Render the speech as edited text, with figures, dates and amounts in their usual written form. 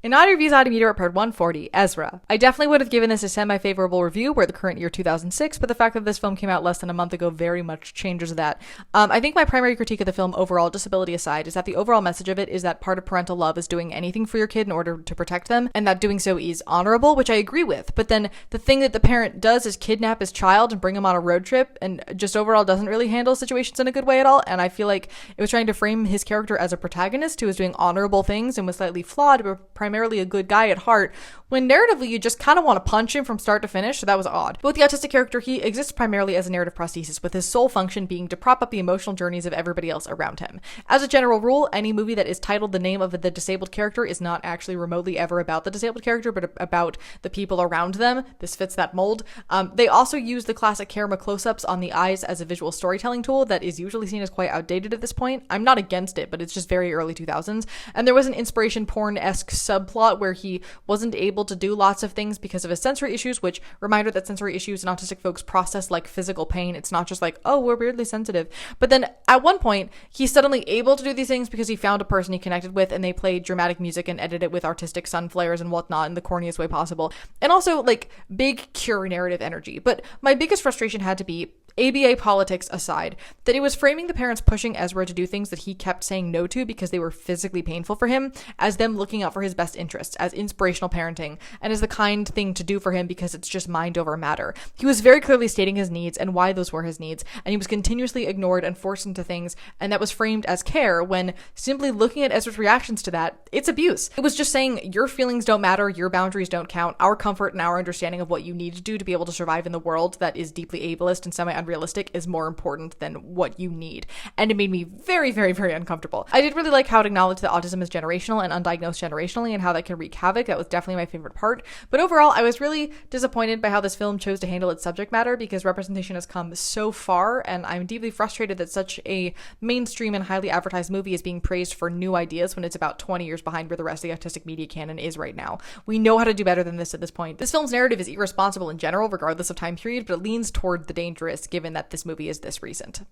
In Odd Reviews Odd Meter Part 140, Ezra. I definitely would have given this a semi-favorable review were the current year 2006, but the fact that this film came out less than a month ago very much changes that. I think my primary critique of the film overall, disability aside, is that the overall message of it is that part of parental love is doing anything for your kid in order to protect them, and that doing so is honorable, which I agree with. But then the thing that the parent does is kidnap his child and bring him on a road trip, and just overall doesn't really handle situations in a good way at all, and I feel like it was trying to frame his character as a protagonist who was doing honorable things and was slightly flawed, but primarily a good guy at heart, when narratively you just kind of want to punch him from start to finish, so that was odd. But with the autistic character, he exists primarily as a narrative prosthesis, with his sole function being to prop up the emotional journeys of everybody else around him. As a general rule, any movie that is titled the name of the disabled character is not actually remotely ever about the disabled character, but about the people around them. This fits that mold. They also use the classic camera close-ups on the eyes as a visual storytelling tool that is usually seen as quite outdated at this point. I'm not against it, but it's just very early 2000s. And there was an inspiration porn-esque subplot where he wasn't able to do lots of things because of his sensory issues, which, reminder that sensory issues and autistic folks process like physical pain. It's not just like, oh, we're weirdly sensitive. But then at one point, he's suddenly able to do these things because he found a person he connected with and they played dramatic music and edited it with artistic sun flares and whatnot in the corniest way possible. And also like big cure narrative energy. But my biggest frustration had to be, ABA politics aside, that it was framing the parents pushing Ezra to do things that he kept saying no to because they were physically painful for him as them looking out for his best interests, as inspirational parenting, and as the kind thing to do for him because it's just mind over matter. He was very clearly stating his needs and why those were his needs, and he was continuously ignored and forced into things, and that was framed as care when simply looking at Ezra's reactions to that, it's abuse. It was just saying your feelings don't matter, your boundaries don't count, our comfort and our understanding of what you need to do to be able to survive in the world that is deeply ableist and semi-unrealistic is more important than what you need. And it made me very, very, very uncomfortable. I did really like how it acknowledged that autism is generational and undiagnosed generationally and how that can wreak havoc. That was definitely my favorite part. But overall, I was really disappointed by how this film chose to handle its subject matter because representation has come so far, and I'm deeply frustrated that such a mainstream and highly advertised movie is being praised for new ideas when it's about 20 years behind where the rest of the autistic media canon is right now. We know how to do better than this at this point. This film's narrative is irresponsible in general, regardless of time period, but it leans toward the dangerous given that this movie is this recent.